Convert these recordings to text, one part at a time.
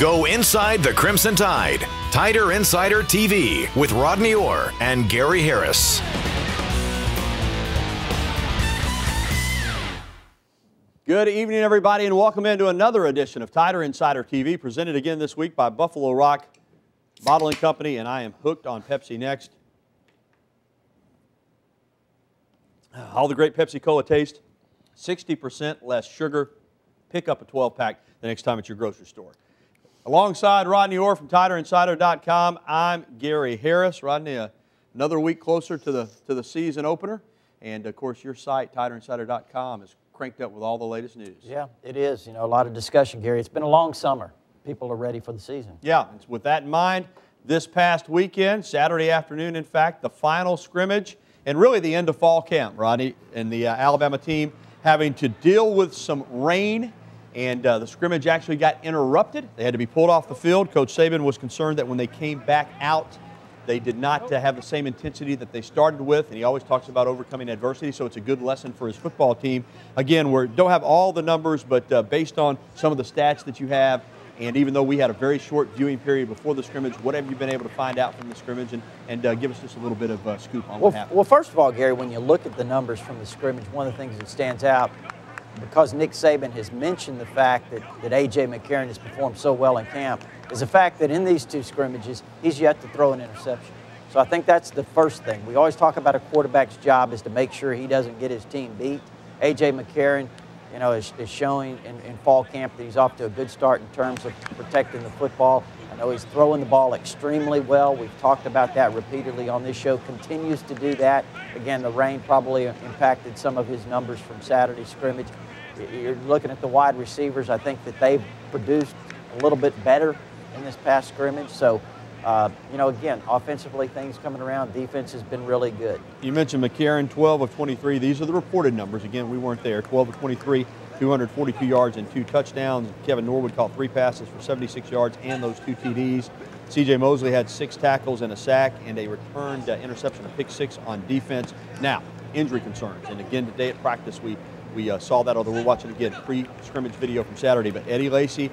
Go inside the Crimson Tide. Tider Insider TV with Rodney Orr and Gary Harris. Good evening, everybody, and welcome into another edition of Tider Insider TV, presented again this week by Buffalo Rock Bottling Company, and I am hooked on Pepsi Next. All the great Pepsi-Cola taste, 60% less sugar. Pick up a 12-pack the next time at your grocery store. Alongside Rodney Orr from TiderInsider.com, I'm Gary Harris. Rodney, another week closer to the season opener, and of course your site, TiderInsider.com, is cranked up with all the latest news. Yeah, it is. You know, a lot of discussion, Gary. It's been a long summer. People are ready for the season. Yeah, with that in mind, this past weekend, Saturday afternoon, in fact, the final scrimmage, and really the end of fall camp, Rodney, and the Alabama team having to deal with some rain, and the scrimmage actually got interrupted. They had to be pulled off the field. Coach Saban was concerned that when they came back out, they did not have the same intensity that they started with, and he always talks about overcoming adversity, so it's a good lesson for his football team. Again, we don't have all the numbers, but based on some of the stats that you have, and even though we had a very short viewing period before the scrimmage, what have you been able to find out from the scrimmage, and give us just a little bit of a scoop on what happened? Well, first of all, Gary, when you look at the numbers from the scrimmage, one of the things that stands out, because Nick Saban has mentioned the fact that A.J. McCarron has performed so well in camp, is the fact that in these two scrimmages, he's yet to throw an interception. So I think that's the first thing. We always talk about a quarterback's job is to make sure he doesn't get his team beat. A.J. McCarron, you know, is showing in fall camp that he's off to a good start in terms of protecting the football. I know he's throwing the ball extremely well. We've talked about that repeatedly on this show. Continues to do that. Again, the rain probably impacted some of his numbers from Saturday's scrimmage. You're looking at the wide receivers. I think that they've produced a little bit better in this past scrimmage. So, you know, again, offensively, things coming around. Defense has been really good. You mentioned McCarron, 12 of 23. These are the reported numbers. Again, we weren't there. 12 of 23, 242 yards and 2 touchdowns. Kevin Norwood caught 3 passes for 76 yards and those 2 TDs. C.J. Mosley had 6 tackles and a sack and a returned interception, a pick 6 on defense. Now, injury concerns. And again, today at practice, we saw that, although we're watching again pre-scrimmage video from Saturday. But Eddie Lacy,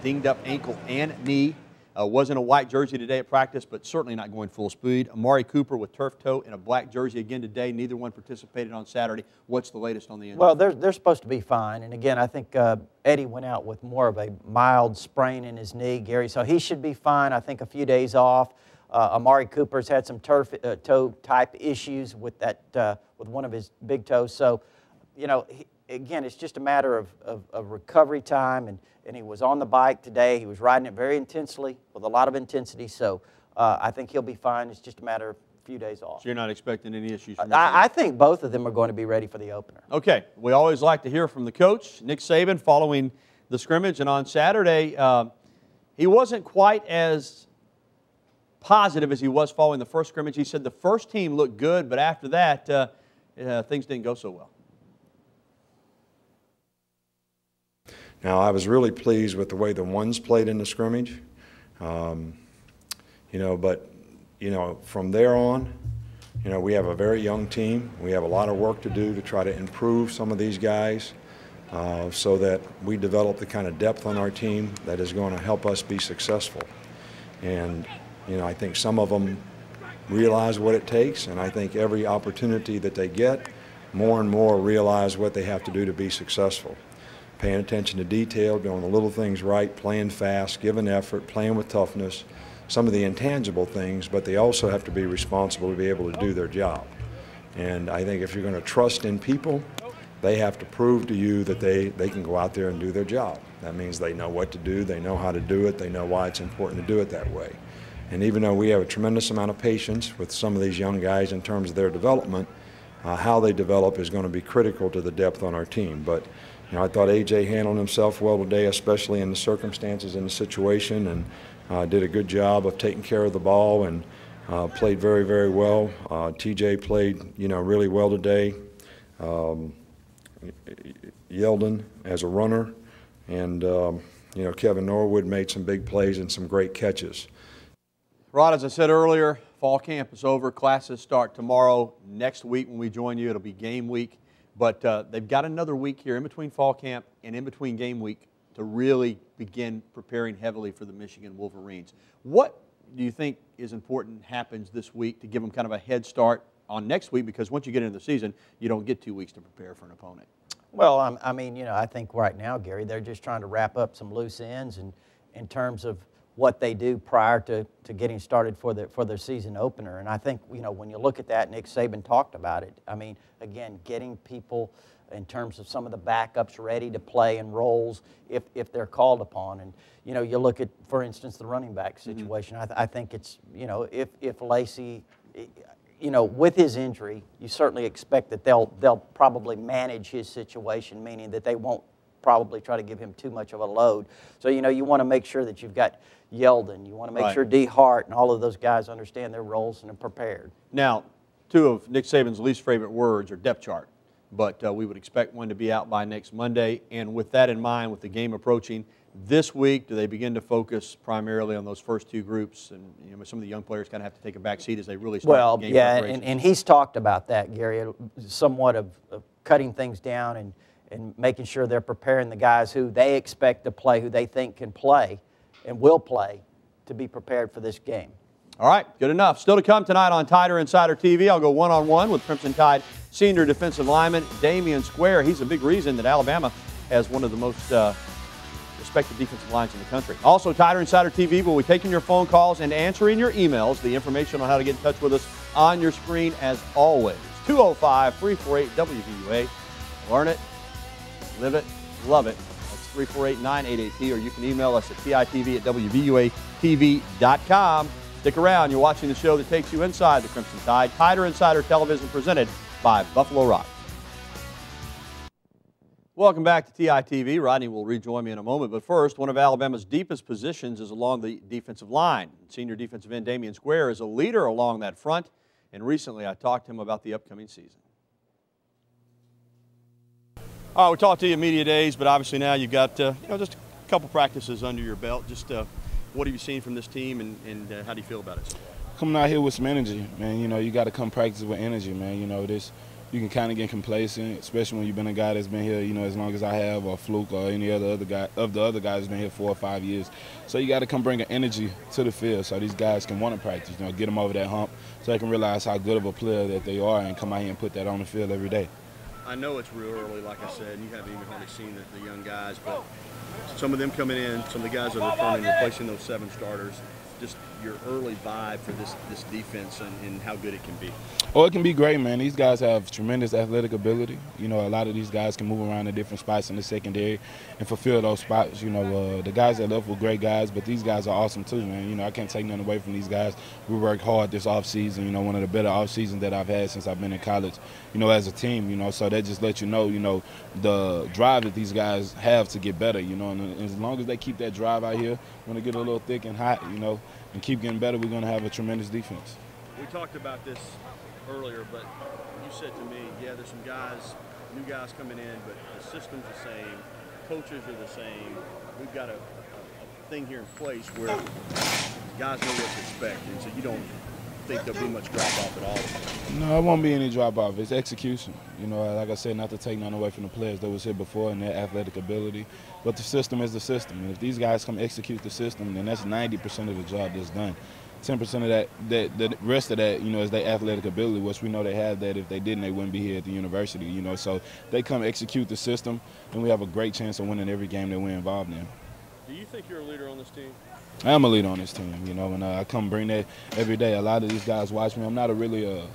dinged up ankle and knee. Was in a white jersey today at practice, but certainly not going full speed. Amari Cooper with turf toe in a black jersey again today. Neither one participated on Saturday. What's the latest on the injury? Well, they're supposed to be fine. And again, I think Eddie went out with more of a mild sprain in his knee, Gary, so he should be fine. I think a few days off. Amari Cooper's had some turf toe type issues with that with one of his big toes. So, you know, again, it's just a matter of recovery time, and he was on the bike today. He was riding it very intensely, with a lot of intensity, so I think he'll be fine. It's just a matter of a few days off. So you're not expecting any issues from I think both of them are going to be ready for the opener. Okay. We always like to hear from the coach, Nick Saban, following the scrimmage, and on Saturday, he wasn't quite as positive as he was following the first scrimmage. He said the first team looked good, but after that, things didn't go so well. Now, I was really pleased with the way the ones played in the scrimmage, you know, but, you know, from there on, you know, we have a very young team. We have a lot of work to do to try to improve some of these guys so that we develop the kind of depth on our team that is going to help us be successful. And, you know, I think some of them realize what it takes, and I think every opportunity that they get, more and more realize what they have to do to be successful. Paying attention to detail, doing the little things right, playing fast, giving effort, playing with toughness, some of the intangible things, but they also have to be responsible to be able to do their job. And I think if you're going to trust in people, they have to prove to you that they can go out there and do their job. That means they know what to do, they know how to do it, they know why it's important to do it that way. And even though we have a tremendous amount of patience with some of these young guys in terms of their development, how they develop is going to be critical to the depth on our team. But you know, I thought A.J. handled himself well today, especially in the circumstances and the situation, and did a good job of taking care of the ball and played very, very well. T.J. played, you know, really well today. Yeldon as a runner, and you know, Kevin Norwood made some big plays and some great catches. Rod, as I said earlier, fall camp is over. Classes start tomorrow. Next week when we join you, it'll be game week. But they've got another week here in between fall camp and in between game week to really begin preparing heavily for the Michigan Wolverines. What do you think is important happens this week to give them kind of a head start on next week? Because once you get into the season, you don't get 2 weeks to prepare for an opponent. Well, I mean, I think right now, Gary, they're just trying to wrap up some loose ends and in terms of what they do prior to getting started for their season opener. And I think, when you look at that, Nick Saban talked about it. I mean, again, getting people in terms of some of the backups ready to play in roles if they're called upon. And, you look at, for instance, the running back situation. I think it's, if Lacey, with his injury, you certainly expect that they'll probably manage his situation, meaning that they won't probably try to give him too much of a load. So, you want to make sure that you've got Yeldon, you want to make sure D. Hart and all of those guys understand their roles and are prepared. Now, two of Nick Saban's least favorite words are depth chart, but we would expect one to be out by next Monday. And with that in mind, with the game approaching this week, do they begin to focus primarily on those first two groups? And some of the young players kind of have to take a back seat as they really start the game preparations. and he's talked about that, Gary, somewhat of cutting things down and making sure they're preparing the guys who they expect to play, who they think can play and will play, to be prepared for this game. All right, good enough. Still to come tonight on Tider Insider TV, I'll go one-on-one with Crimson Tide senior defensive lineman Damian Square. He's a big reason that Alabama has one of the most respected defensive lines in the country. Also, Tider Insider TV will be taking your phone calls and answering your emails. The information on how to get in touch with us on your screen as always. 205-348-WVUA. Learn it, live it, love it. That's 348-988-T, or you can email us at titv@wvuatv.com. Stick around. You're watching the show that takes you inside the Crimson Tide. Tider Insider Television presented by Buffalo Rock. Welcome back to TITV. Rodney will rejoin me in a moment, but first, one of Alabama's deepest positions is along the defensive line. Senior defensive end Damian Square is a leader along that front, and recently I talked to him about the upcoming season. All right, we talked to you in media days, but obviously now you've got just a couple practices under your belt. Just what have you seen from this team, and how do you feel about it? Coming out here with some energy, man. You got to come practice with energy, man. You can kind of get complacent, especially when you've been a guy that's been here, as long as I have, or Fluke, or any other guy of the other guys that's been here 4 or 5 years. So you got to come bring an energy to the field so these guys can want to practice, get them over that hump, so they can realize how good of a player that they are and come out here and put that on the field every day. I know it's real early, like I said, and you haven't even hardly seen the young guys, but some of them coming in, some of the guys that are returning, replacing those 7 starters, just your early vibe for this defense and how good it can be. Oh, it can be great, man. These guys have tremendous athletic ability. A lot of these guys can move around in different spots in the secondary and fulfill those spots. The guys that left were great guys, but these guys are awesome too, man. I can't take nothing away from these guys. We worked hard this offseason, one of the better off seasons that I've had since I've been in college, as a team, so that just lets you know, the drive that these guys have to get better, and as long as they keep that drive out here, when they get a little thick and hot, and keep getting better, we're going to have a tremendous defense. We talked about this earlier, but you said to me, yeah, there's some guys, new guys coming in, but the system's the same, coaches are the same. We've got a thing here in place where guys know what to expect, and so you don't think there'll be much drop-off at all? No, it won't be any drop-off. It's execution. Like I said, not to take nothing away from the players that was here before and their athletic ability, but the system is the system. And if these guys come execute the system, then that's 90% of the job that's done. 10% of that, the rest of that, is their athletic ability, which we know they have that. If they didn't, they wouldn't be here at the university, So they come execute the system, and we have a great chance of winning every game that we're involved in. Do you think you're a leader on this team? I am a leader on this team, and I come bring that every day. A lot of these guys watch me. I'm not a real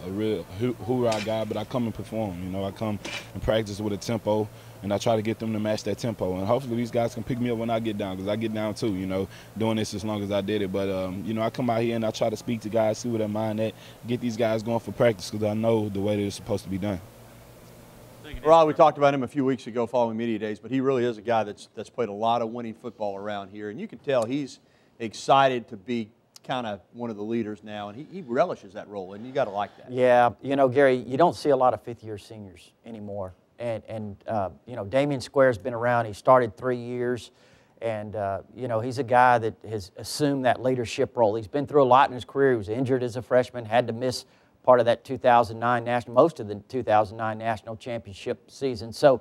hoorah guy, but I come and perform. I come and practice with a tempo, and I try to get them to match that tempo. And hopefully these guys can pick me up when I get down, because I get down too, doing this as long as I did it. But, I come out here and I try to speak to guys, see where their mind at, get these guys going for practice, because I know the way that it's supposed to be done. Rod, we talked about him a few weeks ago following media days, but he really is a guy that's played a lot of winning football around here, and you can tell he's excited to be kind of one of the leaders now, and he relishes that role, and you got to like that. Yeah, Gary, you don't see a lot of fifth-year seniors anymore, and Damian Square's been around. He started 3 years, and he's a guy that has assumed that leadership role. He's been through a lot in his career. He was injured as a freshman, had to miss part of that 2009 most of the 2009 national championship season. So,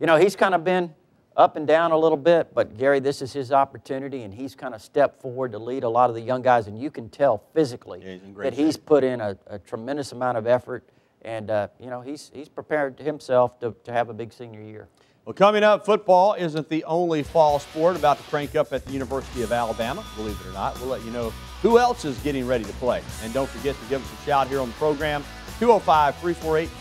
he's kind of been up and down a little bit, but Gary, this is his opportunity, and he's kind of stepped forward to lead a lot of the young guys, and you can tell physically that he's put in a tremendous amount of effort, and you know, he's prepared himself to have a big senior year. Well, coming up, football isn't the only fall sport about to crank up at the University of Alabama, believe it or not. We'll let you know who else is getting ready to play. And don't forget to give us a shout here on the program, 205-348-9882.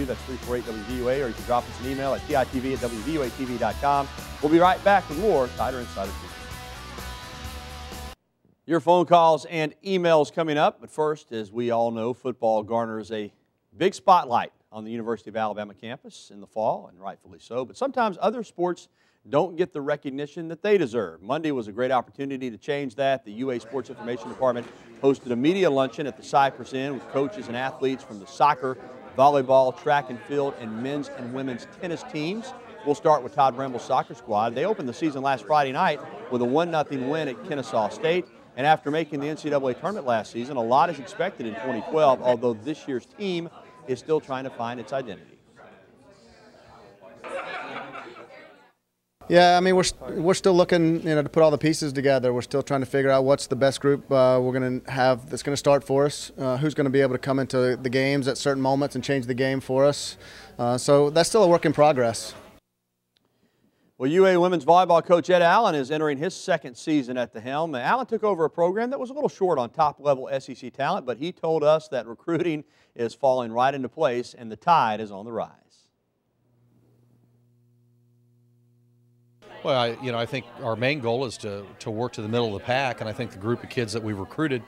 That's 348-WVUA, or you can drop us an email at titv@wvuatv.com. We'll be right back with more Tighter Insider TV. Your phone calls and emails coming up. But first, as we all know, football garners a big spotlight on the University of Alabama campus in the fall, and rightfully so. But sometimes other sports don't get the recognition that they deserve. Monday was a great opportunity to change that. The UA Sports Information Department hosted a media luncheon at the Cypress Inn with coaches and athletes from the soccer, volleyball, track and field, and men's and women's tennis teams. We'll start with Todd Bramble's soccer squad. They opened the season last Friday night with a 1-0 win at Kennesaw State. And after making the NCAA tournament last season, a lot is expected in 2012, although this year's team is still trying to find its identity. Yeah, I mean, we're still looking, you know, to put all the pieces together. We're still trying to figure out what's the best group we're going to have that's going to start for us, who's going to be able to come into the games at certain moments and change the game for us. So that's still a work in progress. Well, UA women's volleyball coach Ed Allen is entering his second season at the helm. Allen took over a program that was a little short on top-level SEC talent, but he told us that recruiting is falling right into place and the tide is on the rise. Well, I think our main goal is to work to the middle of the pack, and I think the group of kids that we've recruited,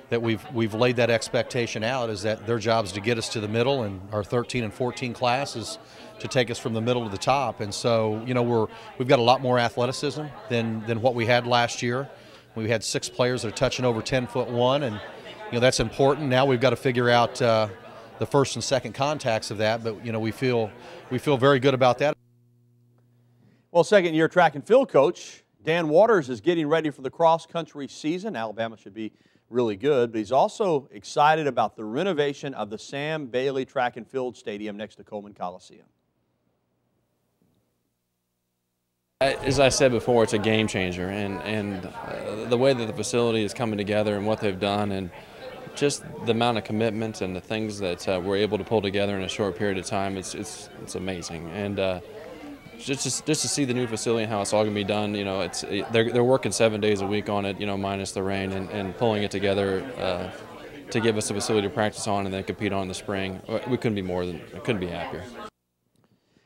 that we've laid that expectation out, is that their job is to get us to the middle, and our 13 and 14 class is to take us from the middle to the top. And so, you know, we've got a lot more athleticism than what we had last year. We had 6 players that are touching over 10'1", and you know that's important. Now we've got to figure out the first and second contacts of that, but you know we feel very good about that. Well, second-year track and field coach Dan Waters is getting ready for the cross-country season. Alabama should be really good, but he's also excited about the renovation of the Sam Bailey Track and Field Stadium next to Coleman Coliseum. As I said before, it's a game changer, and the way that the facility is coming together and what they've done, and just the amount of commitment and the things that we're able to pull together in a short period of time, it's amazing. And just to see the new facility and how it's all going to be done, you know, they're working 7 days a week on it, you know, minus the rain, and pulling it together to give us a facility to practice on and then compete on in the spring. I couldn't be happier.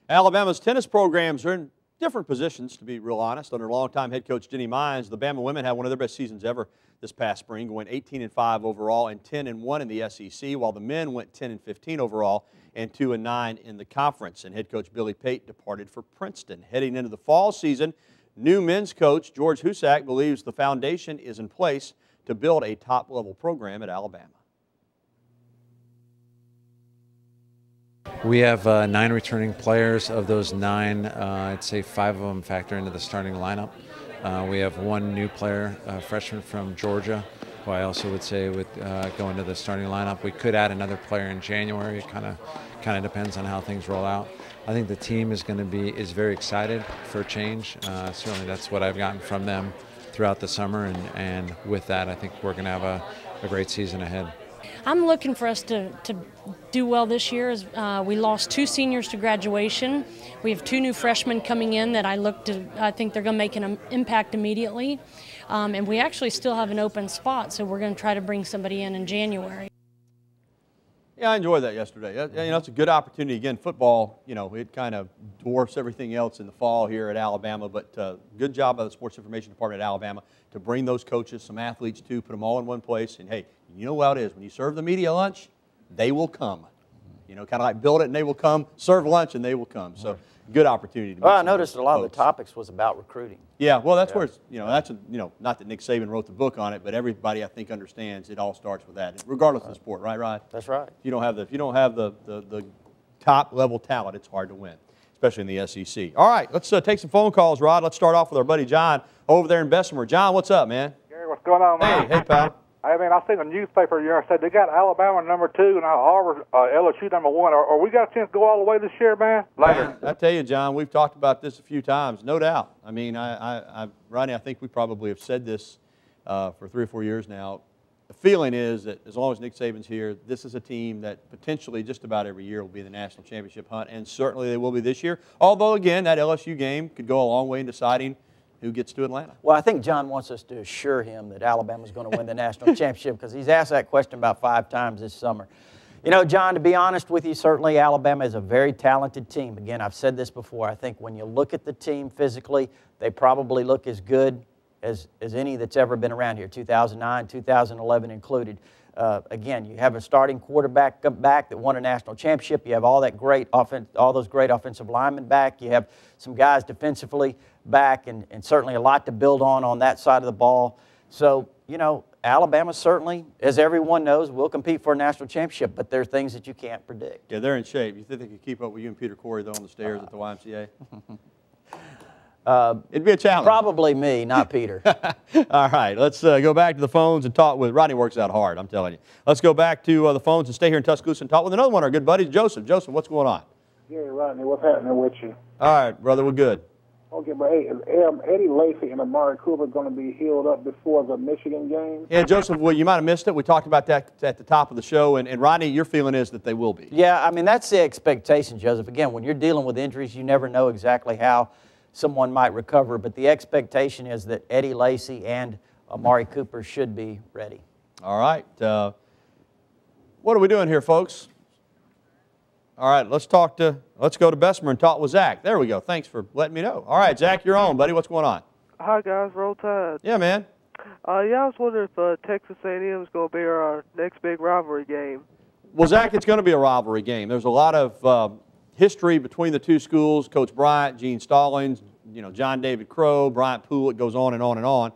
Alabama's tennis programs are in different positions, to be real honest. Under longtime head coach Jenny Mines, the Bama women had one of their best seasons ever this past spring, going 18-5 overall and 10-1 in the SEC, while the men went 10-15 overall and 2-9 in the conference. And head coach Billy Pate departed for Princeton. Heading into the fall season, new men's coach George Husak believes the foundation is in place to build a top-level program at Alabama. We have 9 returning players. Of those 9, I'd say 5 of them factor into the starting lineup. We have 1 new player, a freshman from Georgia, who I also would say would go into the starting lineup. We could add another player in January. It kind of depends on how things roll out. I think the team is very excited for a change. Certainly that's what I've gotten from them throughout the summer, and with that, I think we're going to have a great season ahead. I'm looking for us to do well this year. As we lost 2 seniors to graduation. We have 2 new freshmen coming in that I think they're going to make an impact immediately. And we actually still have an open spot, so we're going to try to bring somebody in January. Yeah, I enjoyed that yesterday. You know, it's a good opportunity. Again, football, you know, it kind of dwarfs everything else in the fall here at Alabama, but good job by the Sports Information Department at Alabama to bring those coaches, some athletes too, put them all in one place. And hey, you know how it is. When you serve the media lunch, they will come. You know, kind of like build it and they will come, serve lunch and they will come. So good opportunity. Well, I noticed a lot of the topics was about recruiting. Yeah, well, that's where it's, you know, not that Nick Saban wrote the book on it, but everybody I think understands it all starts with that, regardless of the sport, right, Rod? That's right. If you don't have the top level talent, it's hard to win, especially in the SEC. All right, let's take some phone calls, Rod. Let's start off with our buddy John over there in Bessemer. John, what's up, man? Gary, what's going on, man? Hey, pal. I mean, I seen a newspaper here said they got Alabama number 2 and Auburn, LSU number 1. Are we got a chance to go all the way this year, man? Later. I tell you, John, we've talked about this a few times, no doubt. I mean, Rodney, I think we probably have said this for 3 or 4 years now. The feeling is that as long as Nick Saban's here, this is a team that potentially just about every year will be in the national championship hunt, and certainly they will be this year. Although, again, that LSU game could go a long way in deciding who gets to Atlanta. Well, I think John wants us to assure him that Alabama's going to win the national championship because he's asked that question about 5 times this summer. You know, John, to be honest with you, certainly Alabama is a very talented team. Again, I've said this before. I think when you look at the team physically, they probably look as good as any that's ever been around here, 2009, 2011 included. Again, you have a starting quarterback back that won a national championship. You have all that great offense, all those great offensive linemen back. You have some guys defensively back, and certainly a lot to build on that side of the ball. So, you know, Alabama certainly, as everyone knows, will compete for a national championship, but there are things that you can't predict. Yeah, they're in shape. You think they could keep up with you and Peter Corey, though, on the stairs at the YMCA? It'd be a challenge. Probably me, not Peter. All right, let's go back to the phones and talk with, Rodney works out hard, I'm telling you. Let's go back to the phones and stay here in Tuscaloosa and talk with another one of our good buddies, Joseph. Joseph, what's going on? Yeah, Rodney, what's happening with you? All right, brother, we're good. Okay, but hey, is Eddie Lacy and Amari Cooper going to be healed up before the Michigan game? Yeah, Joseph, well, you might have missed it. We talked about that at the top of the show, and Rodney, your feeling is that they will be. Yeah, I mean, that's the expectation, Joseph. Again, when you're dealing with injuries, you never know exactly how someone might recover, but the expectation is that Eddie Lacy and Amari Cooper should be ready. All right. What are we doing here, folks? All right, let's go to Bessemer and talk with Zach. There we go. Thanks for letting me know. All right, Zach, you're on, buddy. What's going on? Hi, guys. Roll Tide. Yeah, man. Yeah, I was wondering if Texas A&M is going to be our next big rivalry game. Well, Zach, it's going to be a rivalry game. There's a lot of history between the two schools. Coach Bryant, Gene Stallings, John David Crow, Bryant Poole. It goes on and on and on.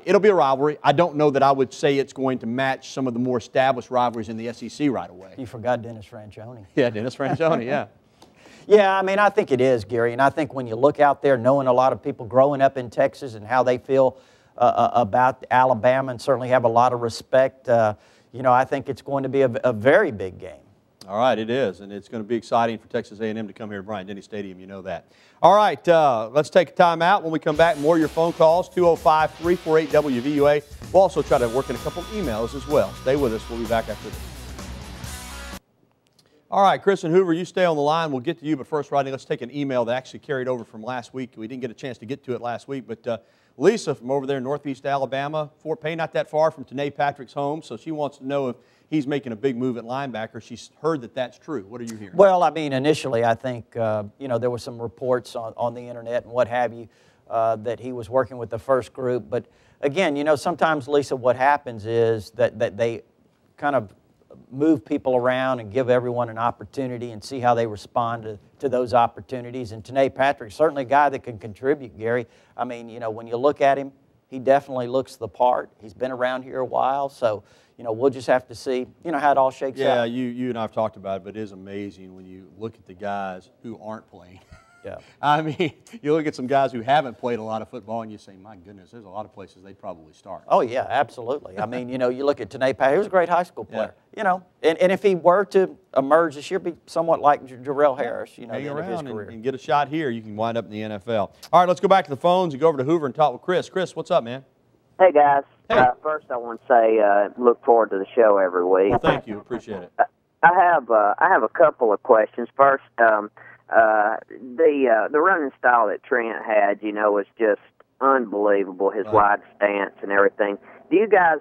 It'll be a rivalry. I don't know that I would say it's going to match some of the more established rivalries in the SEC right away. You forgot Dennis Franchione. Yeah, Dennis Franchione, yeah. Yeah, I mean, I think it is, Gary. And I think when you look out there, knowing a lot of people growing up in Texas and how they feel about Alabama and certainly have a lot of respect, I think it's going to be a very big game. All right, it is, and it's going to be exciting for Texas A&M to come here to Bryant-Denny Stadium. You know that. All right, let's take a time out. When we come back, more of your phone calls, 205-348-WVUA. We'll also try to work in a couple of emails as well. Stay with us. We'll be back after this. All right, Chris and Hoover, you stay on the line. We'll get to you, but first, Rodney, let's take an email that actually carried over from last week. We didn't get a chance to get to it last week, but Lisa from over there in northeast Alabama, Fort Payne, not that far from Tanae Patrick's home, so she wants to know if he's making a big move at linebacker. She's heard that that's true. What are you hearing? Well, I mean, initially, I think, there were some reports on the internet and what have you that he was working with the first group. But again, sometimes, Lisa, what happens is that they kind of move people around and give everyone an opportunity and see how they respond to those opportunities. And Tanae Patrick's certainly a guy that can contribute, Gary. I mean, when you look at him, he definitely looks the part. He's been around here a while, so we'll just have to see, how it all shakes out. Yeah, you and I have talked about it, but it is amazing when you look at the guys who aren't playing. Yeah. I mean, you look at some guys who haven't played a lot of football, and you say, my goodness, there's a lot of places they'd probably start. Oh, yeah, absolutely. I mean, you look at Tanae Patrick, he was a great high school player, and if he were to emerge this year, be somewhat like Jarrell Harris, hang around and get a shot here, you can wind up in the NFL. All right, let's go back to the phones and go over to Hoover and talk with Chris. Chris, what's up, man? Hey, guys. Hey. First, I want to say look forward to the show every week. Well, thank you. Appreciate it. I have a couple of questions. First, the running style that Trent had, was just unbelievable, his wide stance and everything. Do you guys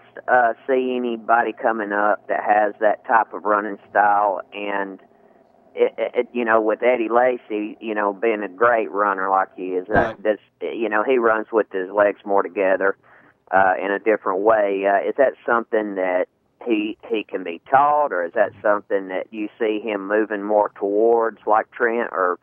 see anybody coming up that has that type of running style? And, with Eddie Lacy, being a great runner like he is, he runs with his legs more together in a different way. Is that something that he can be taught, or is that something that you see him moving more towards like Trent, or,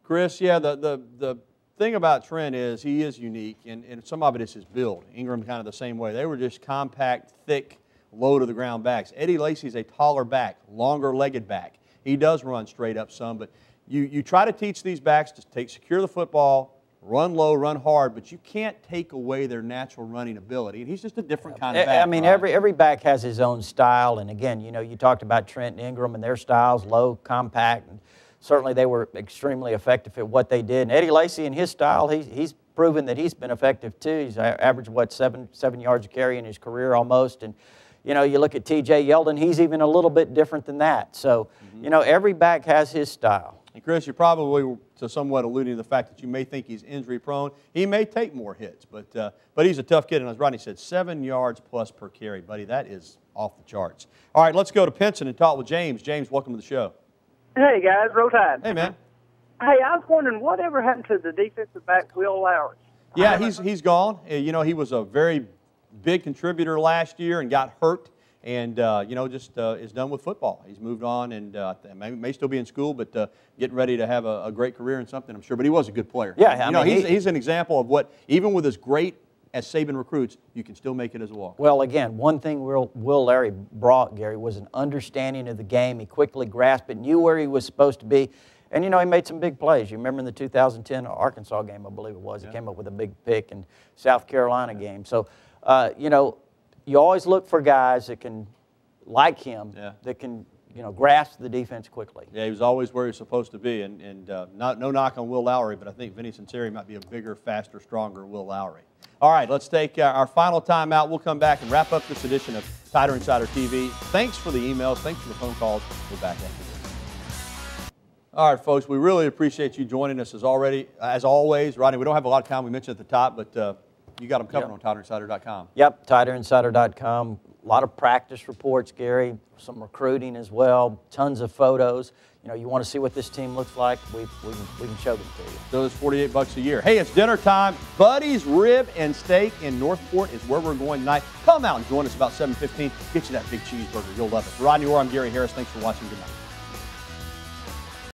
Chris, yeah, the thing about Trent is he is unique, and some of it is his build. Ingram kind of the same way. They were just compact, thick, low-to-the-ground backs. Eddie Lacy's a taller back, longer-legged back. He does run straight up some, but you try to teach these backs to secure the football, run low, run hard, but you can't take away their natural running ability. And he's just a different kind of back. I mean, right? every back has his own style. And again, you know, you talked about Trent and Ingram and their styles, low, compact, and certainly they were extremely effective at what they did. And Eddie Lacy and his style, he's proven that he's been effective too. He's averaged, what, seven yards a carry in his career almost. And, you know, you look at T.J. Yeldon, he's even a little bit different than that. So, you know, every back has his style. And Chris, you're probably somewhat alluding to the fact that you may think he's injury prone. He may take more hits, but he's a tough kid. And as Rodney said, 7 yards plus per carry, buddy. That is off the charts. All right, let's go to Pinson and talk with James. James, welcome to the show. Hey, guys. Roll Tide. Hey, man. Hey, I was wondering, whatever happened to the defensive back, Will Lowry? Yeah, he's gone. You know, he was a very big contributor last year and got hurt. And, you know, just is done with football. He's moved on and may still be in school, but getting ready to have a great career in something, I'm sure. But he was a good player. Yeah, I mean, he's an example of what, even with as great as Saban recruits, you can still make it as a walk. Well, again, one thing Will Larry brought, Gary, was an understanding of the game. He quickly grasped it, knew where he was supposed to be. And, you know, he made some big plays. You remember in the 2010 Arkansas game, I believe it was. He came up with a big pick in South Carolina game. So, you know, you always look for guys that can, like him, that can, you know, grasp the defense quickly. Yeah, he was always where he was supposed to be. And no knock on Will Lowry, but I think Vinny Cincinnati might be a bigger, faster, stronger Will Lowry. All right, let's take our final timeout. We'll come back and wrap up this edition of Tider Insider TV. Thanks for the emails. Thanks for the phone calls. We're back after this. All right, folks, we really appreciate you joining us as always. Rodney, we don't have a lot of time. We mentioned at the top, but you got them covered on TiderInsider.com. Yep, TiderInsider.com. A lot of practice reports, Gary, some recruiting as well, tons of photos. You know, you want to see what this team looks like, we can show them to you. So it's $48 a year. Hey, it's dinner time. Buddy's Rib and Steak in Northport is where we're going tonight. Come out and join us about 7:15. Get you that big cheeseburger. You'll love it. For Rodney Orr, I'm Gary Harris. Thanks for watching. Good night.